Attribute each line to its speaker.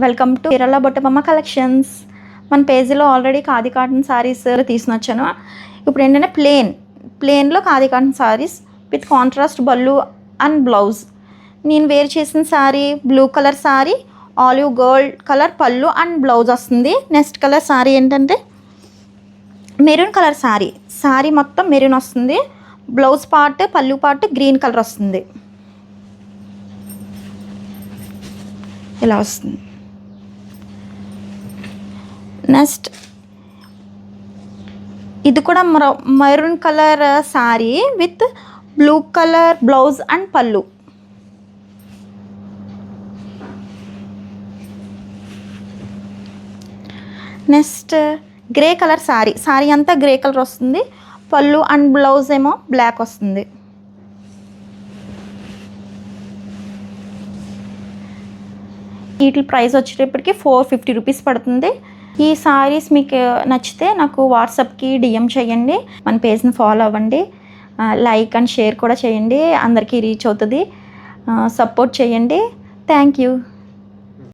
Speaker 1: Welcome to Kerala Buttabomma collections. మన పేజీలో already khadi cotton saris తీసుకొచ్చాను. ఇప్పుడు ఏంటంటే ప్లెయిన్లో khadi cotton saris with contrast pallu and blouse. నేను వేర్ చేసిన sari blue colour sari, olive gold colour pallu and blouse వస్తుంది. నెక్స్ట్ కలర్ సారీ ఏంటంటే మెరూన్ కలర్ సారీ మొత్తం మెరూన్ వస్తుంది. Blouse part pallu part green colour వస్తుంది. ఇలా వస్తుంది. నెక్స్ట్ ఇది కూడా maroon colour sari with blue colour blouse and pallu. Next grey colour sorry అంతా గ్రే కలర్ వస్తుంది. పళ్ళు అండ్ బ్లౌజ్ ఏమో బ్లాక్ వస్తుంది. వీటి ప్రైస్ వచ్చేటప్పటికి 450 రూపీస్ పడుతుంది. ఈ సారీస్ మీకు నచ్చితే నాకు వాట్సాప్కి డిఎం చేయండి. మన పేజ్ని ఫాలో అవ్వండి. లైక్ అండ్ షేర్ కూడా చేయండి. అందరికీ రీచ్ అవుతుంది. సపోర్ట్ చేయండి. Thank you.